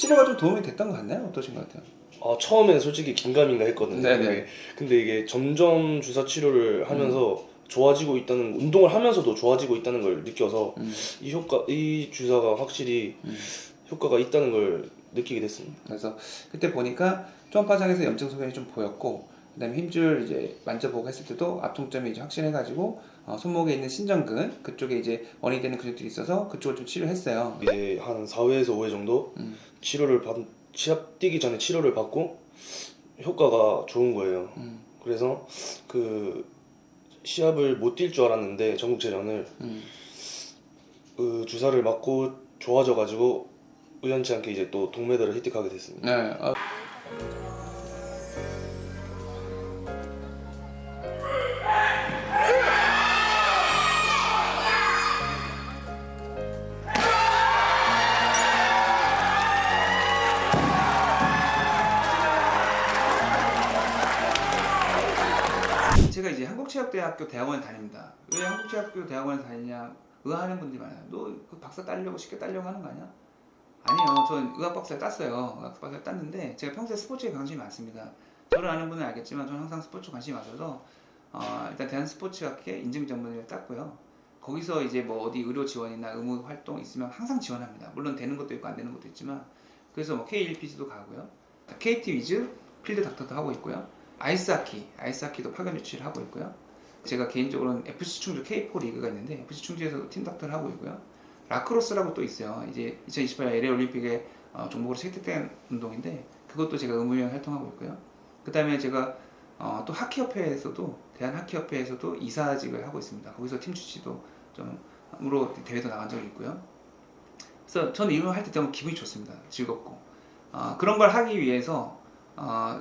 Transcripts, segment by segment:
치료가 좀 도움이 됐던 것 같나요? 어떠신 것 같아요? 처음에는 솔직히 긴가민가 했거든요. 네네. 근데 이게 점점 주사 치료를 하면서 좋아지고 있다는, 운동을 하면서도 좋아지고 있다는 걸 느껴서 이 주사가 확실히 효과가 있다는 걸 느끼게 됐습니다. 그래서 그때 보니까 초음파상에서 염증 소견이 좀 보였고, 그다음에 힘줄 이제 만져보고 했을 때도 압통점이 이제 확실해가지고 손목에 있는 신전근 그쪽에 이제 원인이 되는 근육들이 있어서 그쪽을 좀 치료했어요. 이제 한 4회에서 5회 정도 시합 뛰기 전에 치료를 받고 효과가 좋은 거예요. 그래서 그 시합을 못 뛸 줄 알았는데 전국체전을 그 주사를 맞고 좋아져가지고 우연치 않게 이제 또 동메달을 획득하게 됐습니다. 네. 제가 이제 한국체육대학교 대학원에 다닙니다. 왜 한국체육대학교 대학원에 다니냐? 의아하는 분들이 많아요. 너 그 박사 따려고 쉽게 따려고 하는 거 아니야? 아니요, 전 의학 박사를 땄어요. 의학 박사를 땄는데 제가 평소에 스포츠에 관심이 많습니다. 저를 아는 분은 알겠지만 저는 항상 스포츠 관심이 많아서 일단 대한스포츠학회 인증 전문의를 땄고요. 거기서 이제 뭐 어디 의료 지원이나 의무 활동 있으면 항상 지원합니다. 물론 되는 것도 있고 안 되는 것도 있지만, 그래서 뭐 K1PG도 가고요. KT 위즈 필드 닥터도 하고 있고요. 아이스하키도 파견 유치를 하고 있고요. 제가 개인적으로는 FC 충주 K4 리그가 있는데 FC 충주에서 팀 닥터를 하고 있고요. 라크로스라고 또 있어요. 이제 2028 LA 올림픽에 종목으로 채택된 운동인데 그것도 제가 의무위원 활동하고 있고요. 그 다음에 제가 또 하키협회에서도 대한하키협회에서도 이사직을 하고 있습니다. 거기서 팀 주치도 좀으로 대회도 나간 적이 있고요. 그래서 저는 이런 걸 할 때 너무 기분이 좋습니다. 즐겁고 그런 걸 하기 위해서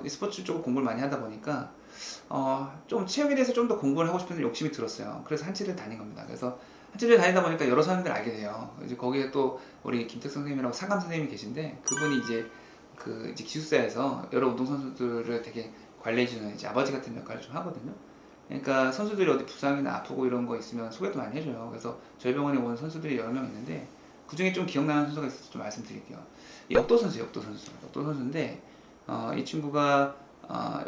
스포츠 쪽 공부를 많이 하다 보니까 좀 체육에 대해서 좀 더 공부를 하고 싶은 욕심이 들었어요. 그래서 한치를 다닌 겁니다. 그래서 한치를 다니다 보니까 여러 사람들 알게 돼요. 이제 거기에 또 우리 김택 선생님이라고 사감 선생님이 계신데 그분이 이제 이제 기숙사에서 여러 운동 선수들을 되게 관리해주는 이제 아버지 같은 역할을 좀 하거든요. 그러니까 선수들이 어디 부상이나 아프고 이런 거 있으면 소개도 많이 해줘요. 그래서 저희 병원에 온 선수들이 여러 명 있는데 그 중에 좀 기억나는 선수가 있어서 좀 말씀드릴게요. 역도 선수인데 이 친구가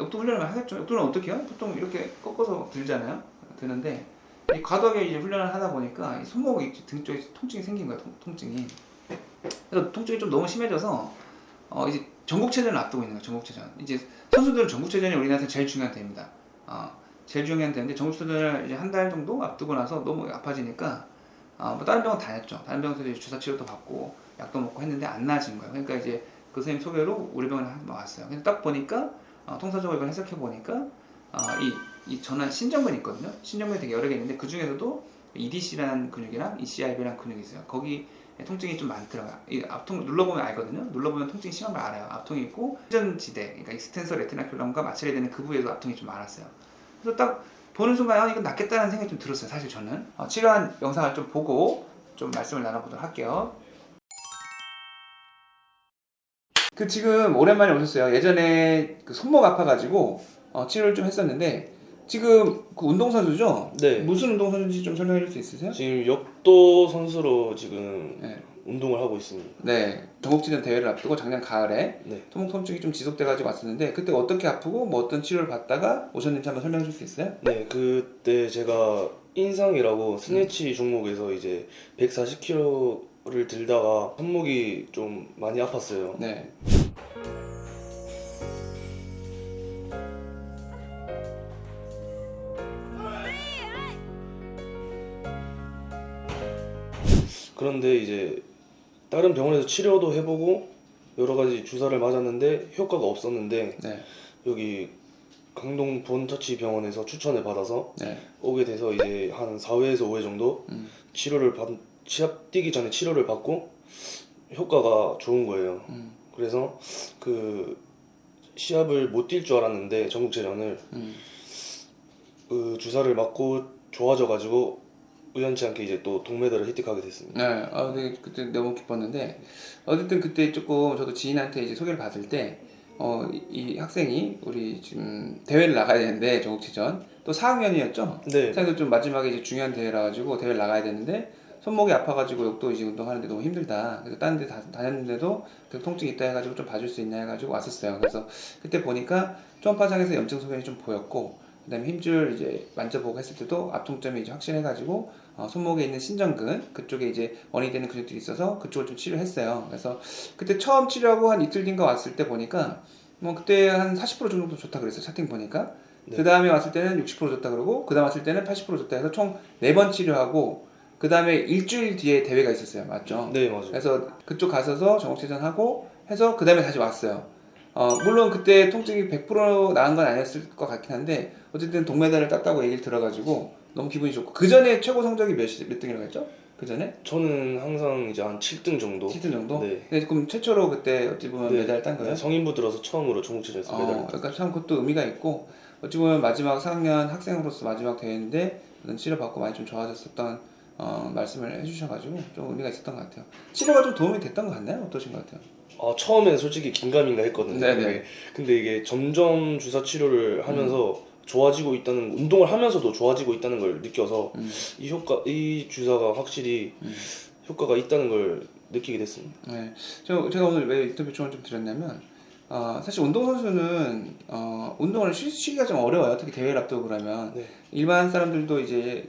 역도 훈련을 하겠죠. 역도는 어떻게 해요? 보통 이렇게 꺾어서 들잖아요. 드는데 이 과도하게 이제 훈련을 하다 보니까 이 손목 등 쪽에 통증이 생긴 거예요. 통증이. 그래서 통증이 좀 너무 심해져서 이제 전국체전을 앞두고 있는 거예요. 전국체전. 이제 선수들은 전국체전이 우리나라에서 제일 중요한 대회입니다. 제일 중요한 대회인데 전국체전을 이제 한 달 정도 앞두고 나서 너무 아파지니까 뭐 다른 병원 다녔죠. 다른 병원에서 이제 주사 치료도 받고 약도 먹고 했는데 안 나아진 거예요. 그러니까 이제 그 선생님 소개로 우리 병원에 한번 왔어요. 근데 딱 보니까 통사적으로 이걸 해석해 보니까 이 전환 신전근이 있거든요. 신전근이 되게 여러 개 있는데 그 중에서도 EDC라는 근육이랑 ECIB라는 근육이 있어요. 거기 통증이 좀 많더라고요. 이 앞통 눌러보면 알거든요. 눌러보면 통증이 심한 걸 알아요. 앞통이 있고 신전지대, 그러니까 익스텐서 레티나큘럼과 마찰이 되는 그 부위에도 앞통이 좀 많았어요. 그래서 딱 보는 순간 이건 낫겠다는 생각이 좀 들었어요. 사실 저는 치료한 영상을 좀 보고 좀 말씀을 나눠보도록 할게요. 그 지금 오랜만에 오셨어요. 예전에 그 손목 아파가지고 치료를 좀 했었는데 지금 그 운동선수죠? 네. 무슨 운동선수인지 좀 설명해 줄 수 있으세요? 지금 역도 선수로 지금 네. 운동을 하고 있습니다. 네. 전국체전 대회를 앞두고 작년 가을에 네. 손목 통증이 좀 지속돼가지고 왔었는데 그때 어떻게 아프고 뭐 어떤 치료를 받다가 오셨는지 한번 설명해 줄 수 있어요? 네, 그때 제가 인상이라고 스네치 종목에서 이제 140kg를 들다가 손목이 좀 많이 아팠어요. 네. 그런데 이제 다른 병원에서 치료도 해보고 여러 가지 주사를 맞았는데 효과가 없었는데 네. 여기 강동 본터치 병원에서 추천을 받아서 네. 오게 돼서 이제 한 4회에서 5회 정도 시합 뛰기 전에 치료를 받고 효과가 좋은 거예요. 그래서 그 시합을 못 뛸 줄 알았는데 전국체전을 그 주사를 맞고 좋아져가지고 우연치 않게 이제 또 동메달을 획득하게 됐습니다. 네, 네, 그때 너무 기뻤는데 어쨌든 그때 조금 저도 지인한테 이제 소개를 받을 때 이 학생이 우리 지금 대회를 나가야 되는데 전국체전 또 4학년이었죠. 네. 사실 좀 마지막에 이제 중요한 대회라 가지고 대회를 나가야 되는데 손목이 아파가지고 욕도 이제 운동하는데 너무 힘들다. 그래서 다른 데 다녔는데도 계속 통증이 있다 해가지고 좀 봐줄 수 있냐 해가지고 왔었어요. 그래서 그때 보니까 초음파상에서 염증 소견이 좀 보였고, 그다음에 힘줄 이제 만져보고 했을 때도 앞통점이 이제 확실해가지고 손목에 있는 신전근 그쪽에 이제 원인이 되는 근육들이 있어서 그쪽을 좀 치료했어요. 그래서 그때 처음 치료하고 한 이틀 뒤인가 왔을 때 보니까 뭐 그때 한 40% 정도 좋다 그랬어요. 차팅 보니까. 네. 그 다음에 왔을 때는 60% 좋다 그러고, 그 다음 왔을 때는 80% 좋다 해서 총 4번 치료하고, 그 다음에 일주일 뒤에 대회가 있었어요. 맞죠? 네, 맞아요. 그래서 그쪽 가서서 정옥체전하고 해서 그 다음에 다시 왔어요. 물론 그때 통증이 100% 나은 건 아니었을 것 같긴 한데, 어쨌든 동메달을 땄다고 얘기를 들어가지고 너무 기분이 좋고, 그 전에 최고 성적이 몇 등이라고 했죠? 그 전에? 저는 항상 이제 한 7등 정도. 7등 정도? 네. 근데 그럼 최초로 그때 어찌 보면 네. 메달을 딴 거예요? 네, 성인부 들어서 처음으로 전국체전에서 메달을 땄어요. 그러니까 참 그것도 의미가 있고, 어찌 보면 마지막 4학년 학생으로서 마지막 대회인데 치료받고 많이 좀 좋아졌었던 말씀을 해주셔가지고 좀 의미가 있었던 것 같아요. 치료가 좀 도움이 됐던 것 같나요? 어떠신 것 같아요? 처음엔 솔직히 긴가민가 했거든요. 네네. 근데 이게 점점 주사 치료를 하면서 좋아지고 있다는, 운동을 하면서도 좋아지고 있다는 걸 느껴서 이 주사가 확실히 효과가 있다는 걸 느끼게 됐습니다. 네. 제가 오늘 왜 인터뷰 요청을 좀 드렸냐면, 사실 운동선수는 운동을 쉬기가 좀 어려워요. 특히 대회를 앞두고 그러면. 네. 일반 사람들도 이제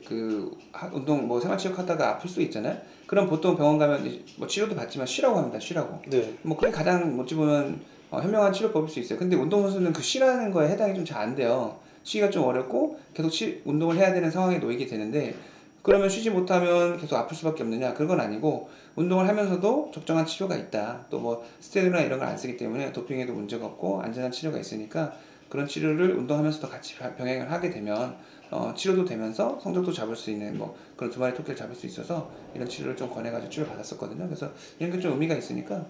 운동 뭐 생활체육 하다가 아플 수 있잖아요. 그럼 보통 병원 가면 이제 뭐 치료도 받지만 쉬라고 합니다. 쉬라고. 네. 뭐 그게 가장 어찌 보면 현명한 치료법일 수 있어요. 근데 운동선수는 그 쉬라는 거에 해당이 좀 잘 안 돼요. 쉬기가 좀 어렵고 계속 운동을 해야 되는 상황에 놓이게 되는데, 그러면 쉬지 못하면 계속 아플 수밖에 없느냐? 그건 아니고, 운동을 하면서도 적정한 치료가 있다. 또 뭐 스테로이드나 이런 걸 안 쓰기 때문에 도핑에도 문제가 없고 안전한 치료가 있으니까, 그런 치료를 운동하면서도 같이 병행을 하게 되면 치료도 되면서 성적도 잡을 수 있는 뭐 그런 두 마리 토끼를 잡을 수 있어서 이런 치료를 좀 권해가지고 치료를 받았었거든요. 그래서 이런 게 좀 의미가 있으니까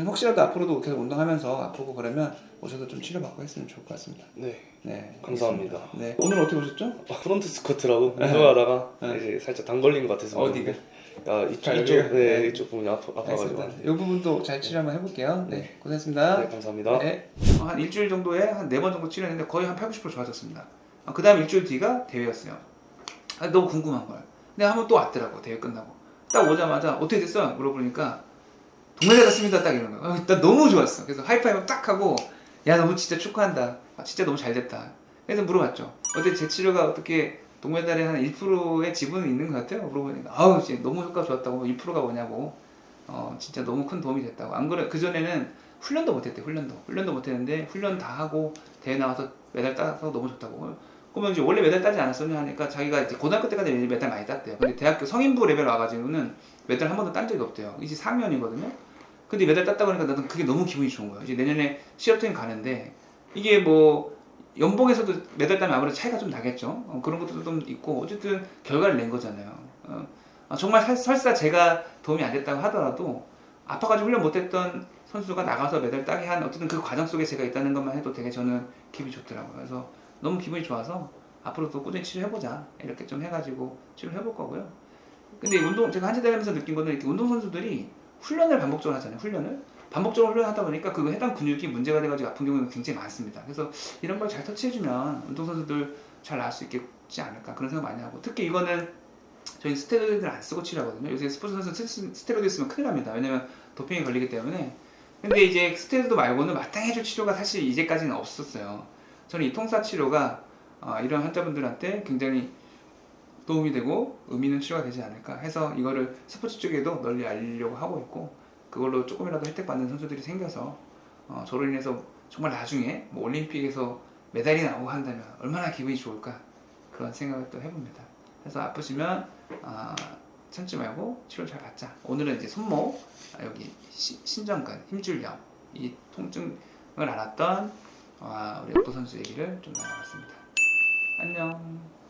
혹시라도 앞으로도 계속 운동하면서 아프고 그러면 오셔서 좀 치료받고 했으면 좋을 것 같습니다. 네. 네, 감사합니다. 네, 오늘 어떻게 오셨죠? 프론트 스쿼트라고 운동하다가 이제 살짝 당 걸린 것 같아서. 어디가? 이쪽 부분이 아파가지고. 이 부분도 잘 치료 한번 해볼게요. 네, 고생했습니다. 네, 감사합니다. 네. 한 일주일 정도에 한 4번 정도 치료했는데 거의 한 80, 90% 좋아졌습니다. 그 다음 일주일 뒤가 대회였어요. 너무 궁금한 거예요. 근데 한번 또 왔더라고, 대회 끝나고. 딱 오자마자 어떻게 됐어? 물어보니까 동메달 땄습니다. 딱 이런 거예요. 나 너무 좋았어. 그래서 하이파이브 딱 하고, 야, 너무 진짜 축하한다. 진짜 너무 잘 됐다. 그래서 물어봤죠. 어때, 제 치료가 어떻게 동메달에 한 1%의 지분은 있는 것 같아요? 물어보니까 아우, 진짜 너무 효과 좋았다고. 1%가 뭐냐고. 진짜 너무 큰 도움이 됐다고. 안 그래, 그전에는 훈련도 못했대. 훈련도 못했는데 훈련 다 하고 대회 나와서 메달 따서 너무 좋다고. 그러면 이제 원래 메달 따지 않았었냐 하니까, 자기가 이제 고등학교 때까지 메달 많이 땄대요. 근데 대학교 성인부 레벨 와가지고는 메달 한 번도 딴 적이 없대요. 이제 4학년이거든요. 근데 메달 땄다 보니까 나도 그게 너무 기분이 좋은 거예요. 이제 내년에 시합팀 가는데, 이게 뭐 연봉에서도 메달 따면 아무래도 차이가 좀 나겠죠. 그런 것도 좀 있고, 어쨌든 결과를 낸 거잖아요. 정말 설사 제가 도움이 안 됐다고 하더라도 아파가지고 훈련 못했던 선수가 나가서 메달 따게 한 어쨌든 그 과정 속에 제가 있다는 것만 해도 되게 저는 기분이 좋더라고요. 그래서 너무 기분이 좋아서 앞으로도 꾸준히 치료해보자 이렇게 좀 해가지고 치료해볼 거고요. 근데 제가 한참 다니면서 느낀 거는, 이렇게 운동선수들이 훈련을 반복적으로 하잖아요. 반복적으로 훈련하다 보니까 그 해당 근육이 문제가 돼가지고 아픈 경우가 굉장히 많습니다. 그래서 이런 걸 잘 터치해주면 운동선수들 잘 나을 수 있겠지 않을까, 그런 생각 많이 하고, 특히 이거는 저희 스테로이드를 안 쓰고 치료하거든요. 요새 스포츠 선수는 스테로이드 쓰면 큰일 납니다. 왜냐면 도핑이 걸리기 때문에. 근데 이제 스테로이드 말고는 마땅해줄 치료가 사실 이제까지는 없었어요. 저는 이 통사 치료가 이런 환자분들한테 굉장히 도움이 되고 의미 있는 치료가 되지 않을까 해서 이거를 스포츠 쪽에도 널리 알리려고 하고 있고, 그걸로 조금이라도 혜택 받는 선수들이 생겨서 저로 인해서 정말 나중에 뭐 올림픽에서 메달이 나오고 한다면 얼마나 기분이 좋을까, 그런 생각을 또 해봅니다. 그래서 아프시면 참지 말고 치료 잘 받자. 오늘은 이제 손목, 여기 신전근, 힘줄염, 이 통증을 앓았던 우리 역도 선수 얘기를 좀 나눠봤습니다. 안녕.